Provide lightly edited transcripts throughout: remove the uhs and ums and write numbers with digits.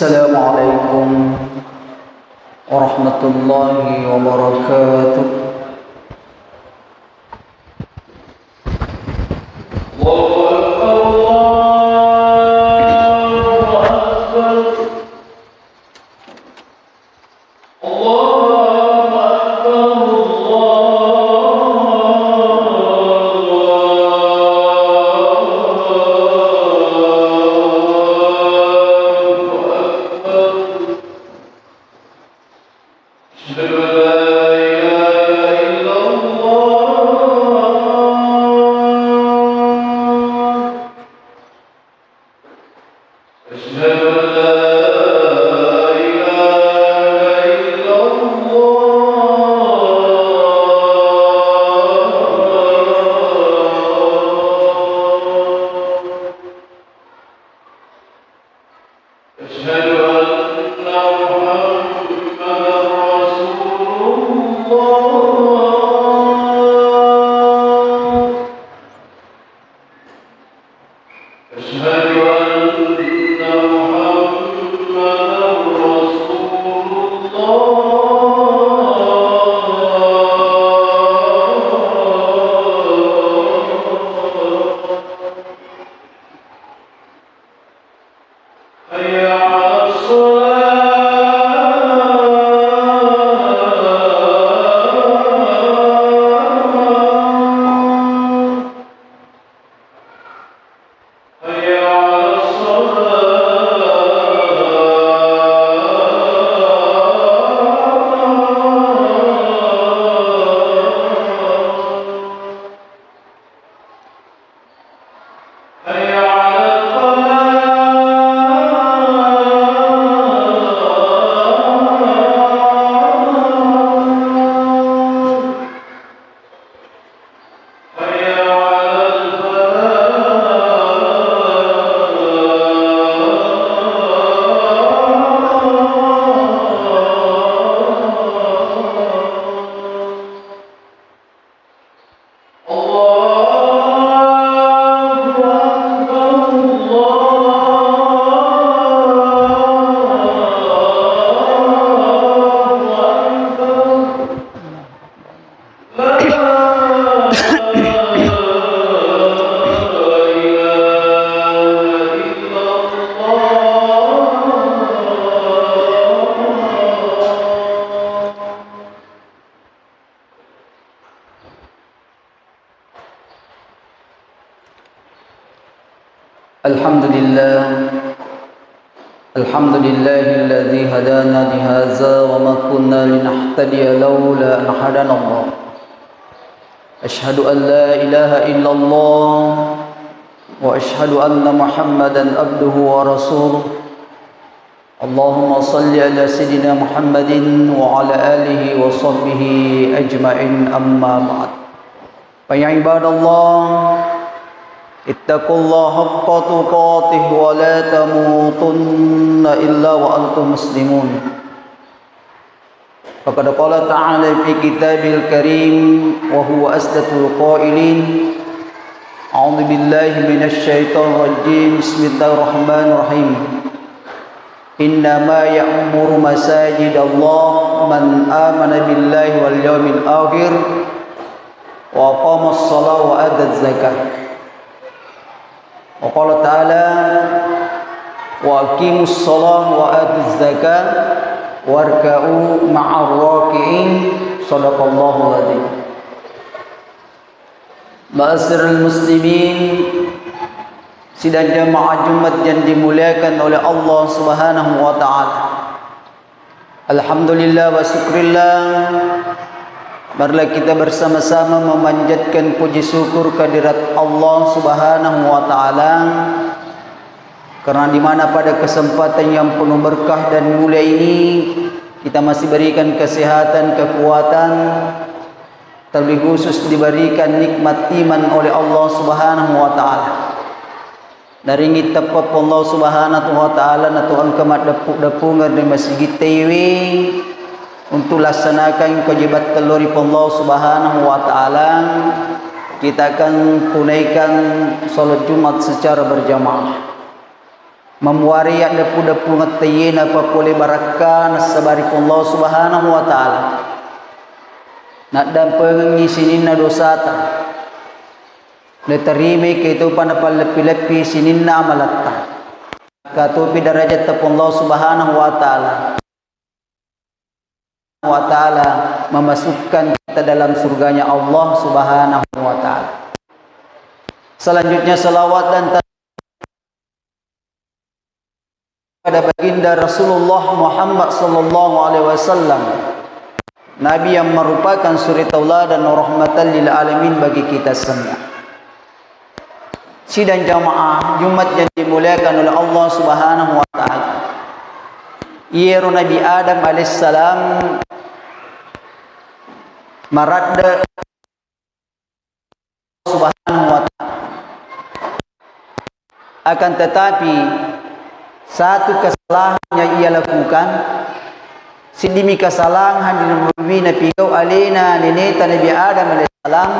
Assalamualaikum warahmatullahi wabarakatuh. Alhamdulillahilladzi hadana lihadza wa ma kunna linahtadiya laula an hadanallah. Asyhadu an la ilaha illallah wa asyhadu anna Muhammadan abduhu wa rasuluh. Allahumma salli ala sayyidina Muhammadin wa ala alihi wa sahbihi ajma'in, amma ba'd. Fa ya ibadallah, ittaqullaha haqqa tuqatih wa la tamutunna illa wa antum muslimun. Faqad qala ta'ala fi kitabil karim wa huwa asdaqul qailin. A'udzu billahi minasy syaithanir rajim. Bismillahirrahmanirrahim. Innama ya'muru masajidallah man amana billahi wal yawmil akhir wa aqama as-salata wa ata az-zakah. Wa qala ta'ala wa aqimus shalah wa atuz zakah warka'u ma'ar raki'in. Shadaqallahul adzim. Ma'asyiral muslimin, sidang jamaah Jumat yang dimuliakan oleh Allah Subhanahu wa taala. Alhamdulillah wa syukrillah, marilah kita bersama-sama memanjatkan puji syukur kehadirat Allah Subhanahu wa taala, karena di mana pada kesempatan yang penuh berkah dan mulia ini kita masih berikan kesehatan, kekuatan, terlebih khusus diberikan nikmat iman oleh Allah Subhanahu wa taala. Naringi tepat Allah Subhanahu wa taala na Tuhan kemat depungan di Masjid TV untuk laksanakan kewajiban teluri Allah Subhanahu wa taala. Kita akan tunaikan salat Jumat secara berjamaah. memwariat depu-depu ngetayin apa boleh barakah nasabarikullah subhanahu wa ta'ala nak dan pengisinin na dosa ta diterima kehidupan apa lepi-lepi sinin na amalatta katupi darajat Allah subhanahu wa ta'ala memasukkan kita dalam surganya Allah subhanahu wa ta'ala. Selanjutnya salawat dan pada baginda Rasulullah Muhammad sallallahu alaihi wasallam, nabi yang merupakan suri tauladan dan rahmatan lil alamin bagi kita semua. Sidang jamaah Jumat yang dimuliakan oleh Allah Subhanahu wa taala. Ia Nabi Adam alaihissalam marada Subhanahu wa taala. Akan tetapi satu kesalahan yang ia lakukan sidimi kesalahan hadirin mu'minin pigau alina neneta Nabi Adam alaihissalam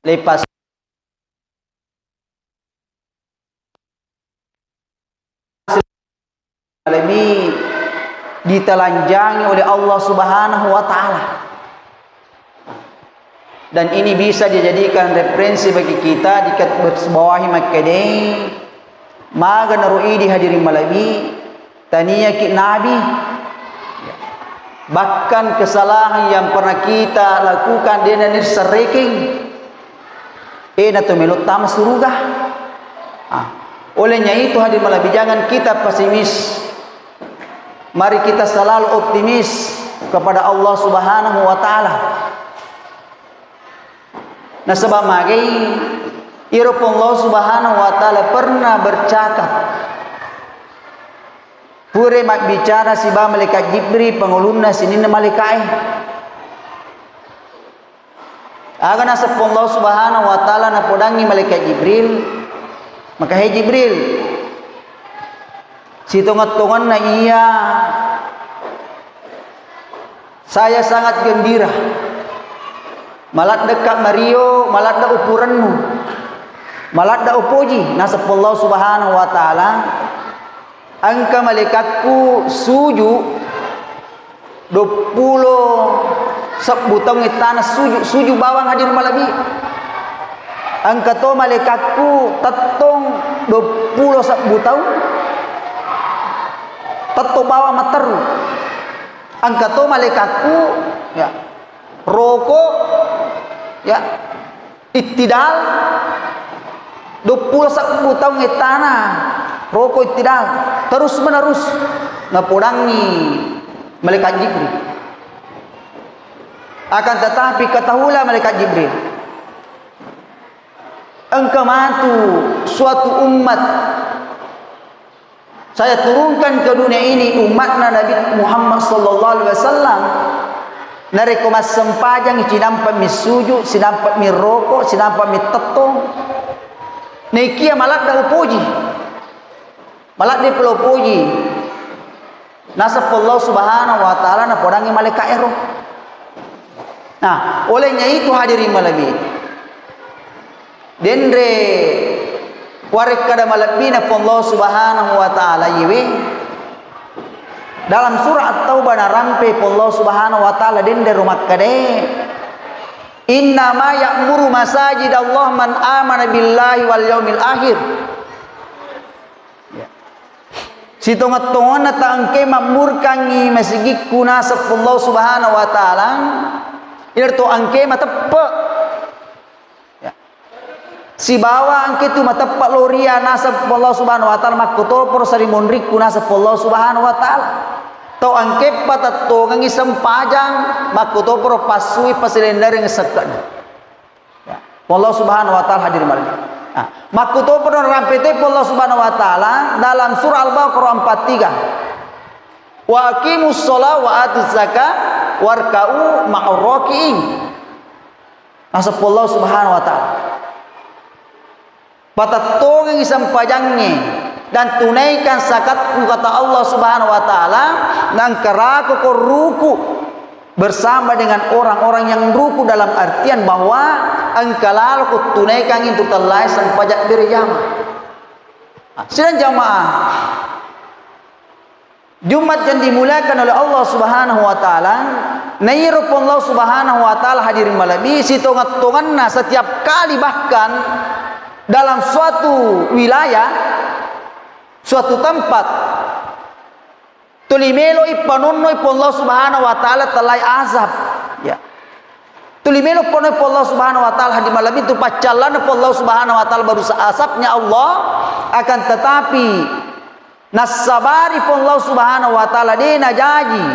lepas alami ditelanjangi oleh Allah Subhanahu wa taala. Dan ini bisa dijadikan referensi bagi kita dikat bersebawahi makadai maga narui di hadirin malami tania ki nabi. Bahkan kesalahan yang pernah kita lakukan dia nanir sereking nato melut tamas surga. Olehnya itu hadirin malami jangan kita pesimis. Mari kita selalu optimis kepada Allah Subhanahu wa taala. Nah sebab magai Allah Subhanahu wa taala pernah bercakap. Pure mak bicara si ba malaikat Jibril pangulunna sinina malaikat. Aga nasab Allah Subhanahu wa taala na podangi malaikat Jibril. Maka hai Jibril sitongat-tongan na iya saya sangat gembira malat dekat Mario malat da ukuranmu malat da upuji nasab Allah Subhanahu wa taala angka malaikatku suju 20 sebutang tanah suju bawang hadir malabi angka to malaikatku tetong 20 sebutang tetto bawa materu angka to malaikatku ya rokok ya ittidal 20 sebutang tanah rokok ittidal terus menerus ngapodangi malaikat Jibril. Akan tetapi ketahuilah malaikat Jibril engkau mantu suatu umat saya turunkan ke dunia ini umatna Nabi Muhammad sallallahu alaihi wasallam nareko mas sempajang cinampa mi sujud sinampa mi rokok sinampa mi tetong nekia malak da upuji malak di pelopuji nasab Allah Subhanahu wa taala na podangi malaikat ero. Nah olehnya itu hadirin malabi dendre warik kada malabina Allah Subhanahu wa taala yiwi dalam surah At-Taubah narampe Allah Subhanahu wa taala dende rumah kade inna ma ya'muru masajid Allah man amana billahi wal yaumil akhir sitongat-tongan na taangke mamurkangi masjid kuna sa Allah Subhanahu wa taala irto angke mateppa si bawa angke tu matappak loria nasab Allah Subhanahu wa taala makuto por sari monrik kunasab Allah Subhanahu wa taala to angke patato ngang isang pajang makuto por pasui pasilendar yang sekan ya Allah Subhanahu wa taala hadir mari makuto por rampete Allah Subhanahu wa taala dalam surah Al-Baqarah 43 wa aqimus shalah wa atuz zakat warka'u ma'ar raki'in nasab Allah Subhanahu wa taala patatong ang isang pajangnya dan tunaikan zakat kata Allah Subhanahu wa taala nang karako ko ruku bersama dengan orang-orang yang ruku dalam artian bahwa engkau lalu tunaikan itu telai sang pajak berjamaah Sidang jamaah Jumat yang dimuliakan oleh Allah Subhanahu wa taala, nairup Allah Subhanahu wa taala hadirin malabi sitongat-tonganna setiap kali, bahkan dalam suatu wilayah, suatu tempat tulimelo ipanonnoy po Allah Subhanahu wa taala talay azab, ya. Tulimelo po Allah Subhanahu wa taala hadirin malabi tu pacalan po Allah Subhanahu wa taala baru asapnya Allah, akan tetapi nasabari pun Allah Subhanahu wa taala dia najaji,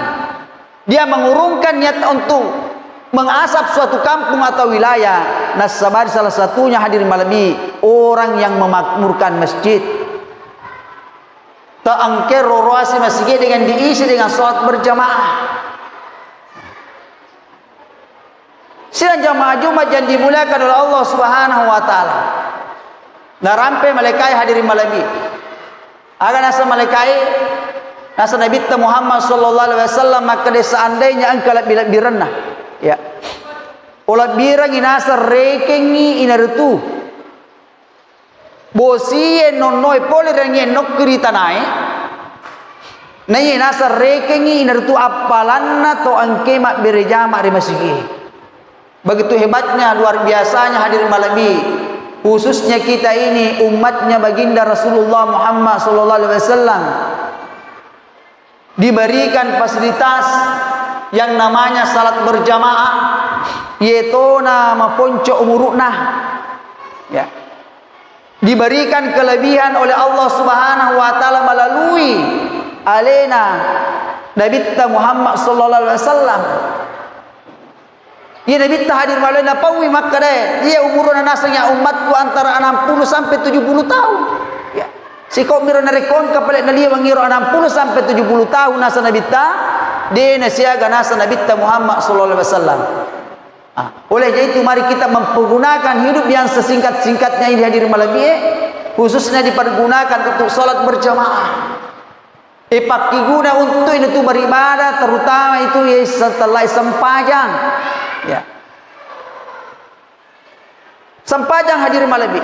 dia mengurungkan niat untuk mengasap suatu kampung atau wilayah. Nasabari salah satunya hadirin malabi orang yang memakmurkan masjid, ta'angker roasi masjid dengan diisi dengan salat berjamaah. Sidang jamaah Jumat yang dimuliakan oleh Allah Subhanahu wa taala, narampe malaikat hadirin malabi agar nasa malaikai nasa Nabi Muhammad sallallahu alaihi wasallam, maka seandainya engkau bila birana, ya, olat birang inasa rekengi inarutu bosie nonnoi pole rangi nokri tanai nai nasa rekengi inarutu apalanna to angke mak berjama di masjid. Begitu hebatnya, luar biasanya hadirin malabi, khususnya kita ini umatnya baginda Rasulullah Muhammad sallallahu alaihi wasallam diberikan fasilitas yang namanya salat berjamaah, yaitu nama ponco umuruna, ya. Diberikan kelebihan oleh Allah Subhanahu wa taala melalui alena Nabi Muhammad sallallahu alaihi wasallam. Ya Nabi hadir malam napawi maka deh dia umurna nasanya umatku antara 60 sampai 70 tahun, ya. Si kau miro narekon kapal na dia mangiro 60 sampai 70 tahun nasa Nabi dia nasiaga nasa Nabi Muhammad sallallahu alaihi wasallam. Oleh jadi itu mari kita mempergunakan hidup yang sesingkat-singkatnya ini hadirin malam khususnya dipergunakan untuk salat berjamaah. Ipakiguna untuk itu beribadah, terutama itu setelah sempajang, ya. Sempajang hadirin malabi.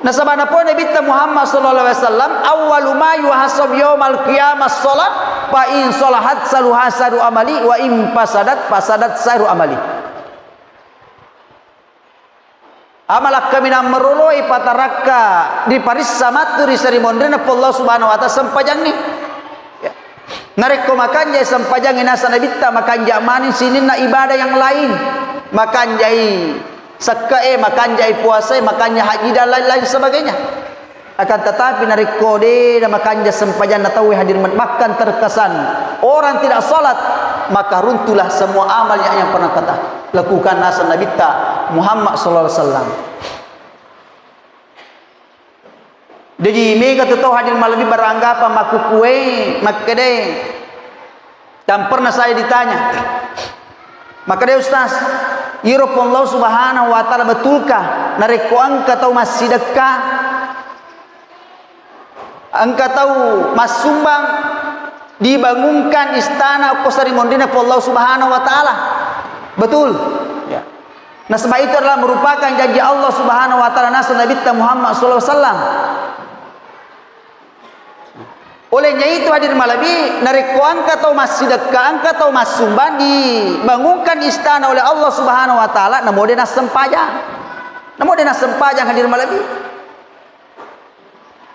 Nasabana po Nabi Muhammad sallallahu alaihi wasallam, awwalu ma yuhasab yaumal qiyamah shalah, fa in salahat saluha saru amali wa in fasadat saru amali. Amalak kami nam meroloi pataraka di paris samat turi serimondrena po Allah Subhanahu wa taala sempajang ni. Nareko makanja sempajang nasa Nabi makanja manin sinin na ibadah yang lain, makanjai sakae, makanjai puasa, makanya haji dan lain-lain sebagainya. Akan tetapi nareko de dan makanja sempajang na tahu hadir bahkan terkesan orang tidak salat maka runtuhlah semua amalnya yang pernah kata lakukan nasa Nabi Muhammad sallallahu alaihi wasallam. Jadi mereka tahu hadir malam ini beranggapan maku kue makade. Dan pernah saya ditanya, makade Ustaz, Europe Allah Subhanahu wa taala betulkah nareko angka tahu mas sedekah, angka tahu mas sumbang dibangunkan istana Qasri Mondina Allah Subhanahu wa taala? Betul, ya. Nah sebab itu adalah merupakan janji Allah Subhanahu wa taala nasa Nabi Muhammad sallallahu alaihi wasallam. Olehnya itu hadir malabi nareko angka atau mas sedekah, angka atau mas sumbang dibangunkan istana oleh Allah Subhanahu wa taala namo dena sempajang. Namo dena sempajang hadir malabi.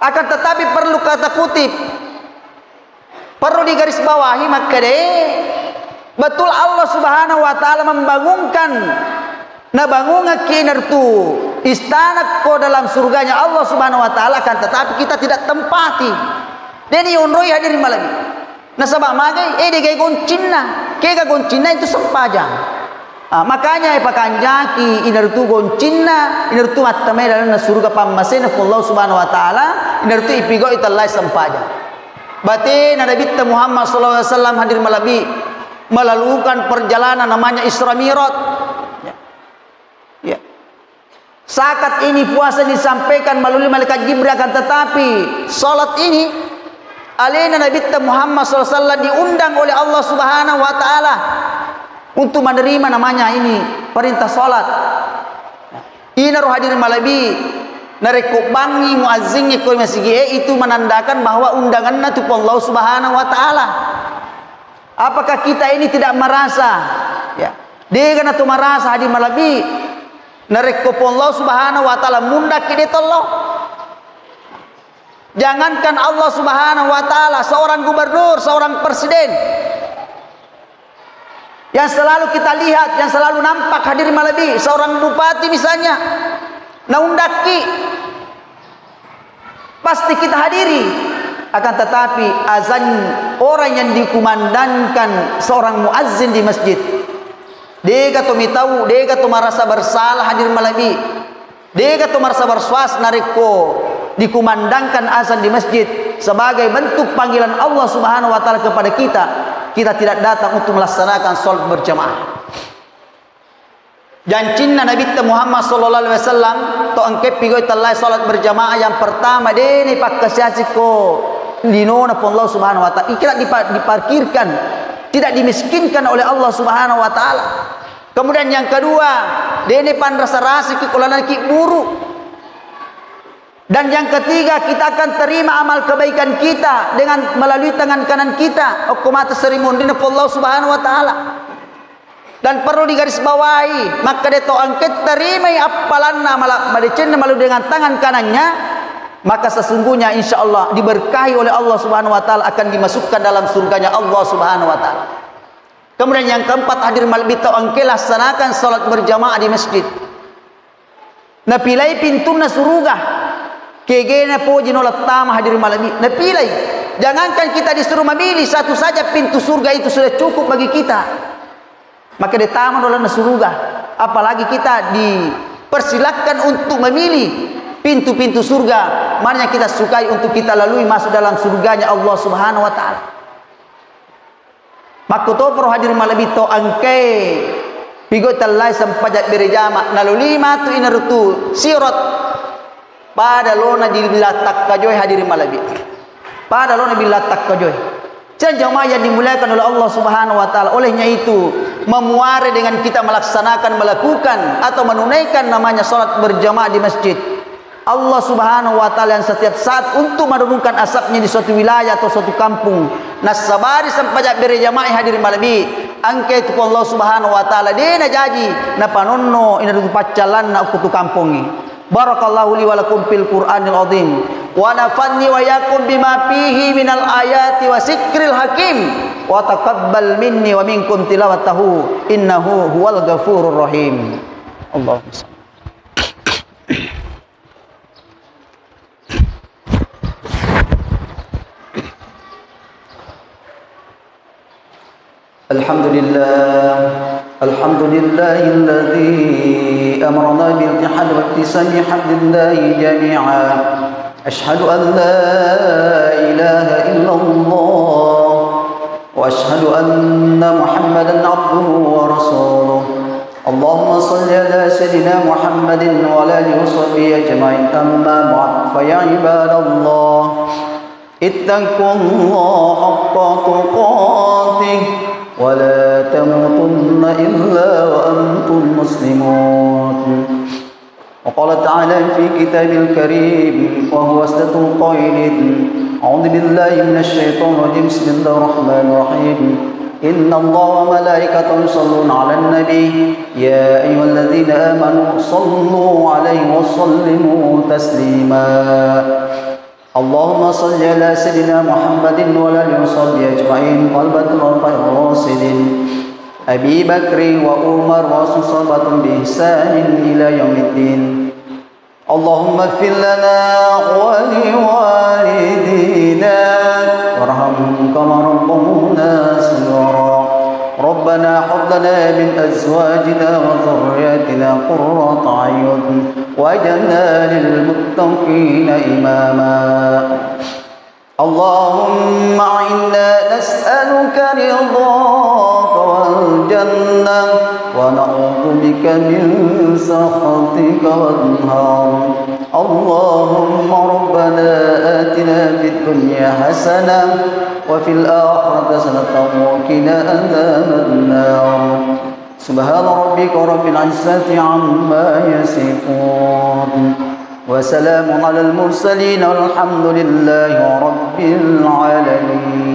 Akan tetapi perlu kata kutip, perlu digarisbawahi maka betul Allah Subhanahu wa taala membangunkan nabangunga kinertu istana ko dalam surganya Allah Subhanahu wa taala, akan tetapi kita tidak tempati. Deni onroi hadirin malagi. Nasabak magai degay goncina. Kega goncina itu sempajang. Makanya pakanjaki inertu goncina, inertu matamay dalam surga pamasen Allah Subhanahu wa taala, inertu ipigo italai sempajang. Bate Nabi Muhammad sallallahu alaihi wasallam hadir malabi melalukan perjalanan namanya Isra Mi'raj. Ya. Sakat ini puasa disampaikan melalui malaikat Jibril, akan tetapi salat ini alena Nabi Muhammad SAW diundang oleh Allah Subhanahu wa taala untuk menerima namanya ini perintah salat. Ini roh hadirin malabi nareko bangi muazzin ko masjid itu menandakan bahwa undanganna tu Allah Subhanahu wa taala. Apakah kita ini tidak merasa ya dia kana tu merasa hadir malabi nareko Allah Subhanahu wa taala munda kide tolong. Jangankan Allah Subhanahu wa taala, seorang gubernur, seorang presiden yang selalu kita lihat, yang selalu nampak hadir malabi, seorang bupati misalnya, naundaki pasti kita hadiri. Akan tetapi azan orang yang dikumandangkan seorang muazzin di masjid, dia kata tahu, dia kata merasa bersalah hadir malabi, dia kata merasa bersuas nariko dikumandangkan azan di masjid sebagai bentuk panggilan Allah Subhanahu wa taala kepada kita. Kita tidak datang untuk melaksanakan salat berjamaah. Jancinna Nabi Muhammad sallallahu alaihi wasallam to angke pigoi talai salat berjamaah yang pertama dene pakkasiasiko linona pun Allah Subhanahu wa taala. Tidak diparkirkan, tidak dimiskinkan oleh Allah Subhanahu wa taala. Kemudian yang kedua, dene pan rasa-rasa ki kulana ki buruk. Dan yang ketiga, kita akan terima amal kebaikan kita dengan melalui tangan kanan kita. Hukumat serimundina Allah Subhanahu wa taala. Dan perlu digarisbawahi, maka dia to angket terima apalanna malecena melalui dengan tangan kanannya, maka sesungguhnya insyaallah diberkahi oleh Allah Subhanahu wa taala, akan dimasukkan dalam surganya Allah Subhanahu wa taala. Kemudian yang keempat, hadir malbi to angke laksanakan salat berjamaah di masjid. Napilai pintuna surga. Kegena po jinolat tama hadir malam ini. Napilai. Jangankan kita disuruh memilih, satu saja pintu surga itu sudah cukup bagi kita. Maka dia taman oleh surga. Apalagi kita dipersilakan untuk memilih pintu-pintu surga mana yang kita sukai untuk kita lalui masuk dalam surganya Allah Subhanahu wa taala. Maka to pro hadir malam itu angke pigo talai sampajak berjamaah naluli matu inarutu sirat pada lona dilatak kajoy hadirin malabi. Pada lona dilatak kajoy. Jamaah yang dimuliakan oleh Allah Subhanahu wa taala, olehnya itu memuare dengan kita melakukan atau menunaikan namanya salat berjamaah di masjid. Allah Subhanahu wa taala yang setiap saat untuk menurunkan asapnya di suatu wilayah atau suatu kampung. Nasabari sampajak berjamaah hadirin malabi. Angke itu Allah Subhanahu wa taala dena jaji na panonno ina du pacalan na kutu kampungi. Barakallahu li wa lakum fil Qur'anil azim wa nafanni wa yakum bima fihi minal ayati wa zikril hakim wa taqabbal minni wa minkum tilawatahu innahu huwal ghafurur rahim. Allahumma salli. Alhamdulillah, alhamdulillahilladzi amarna bil ittihad wa ittisami hablillahi jami'a. Ashhadu an la ilaha illallah wa ashhadu anna Muhammadan abduhu wa rasuluh. Allahumma salli ala sayyidina Muhammadin wa ala alihi wa sahbihi ajma'in. Amma ba'd, fa ya ibadallah, ittaqullaha haqqa tuqatih ولا تموتن إلا وأنتم مسلمون. وقال تعالى في كتاب الكريم وهو أصدق القائلين أعوذ بالله من الشيطان الرجيم بسم الله الرحمن الرحيم إن الله وملائكته يصلون على النبي يا أيها الذين آمنوا صلوا عليه وسلموا تسليما. اللهم صل على سيدنا محمد وعلى اله وصحبه اجمعين والبدر الراشد ابي بكر وعمر وصحبه باحسان الى يوم الدين. اللهم اغفر لنا ولوالدينا وارحمهم كما ربونا صغارا. ربنا هب لنا من ازواجنا وذرياتنا قرة اعين واجعلنا للمتقين اماما. اللهم انا نسالك رضاك والجنه ونعوذ بك من سخطك والنار. اللهم ربنا آتنا في الدنيا حسنة وفي الآخرة حسنة وقنا عذاب النار. سبحان ربك رب العزة عما يصفون وسلام على المرسلين والحمد لله رب العالمين.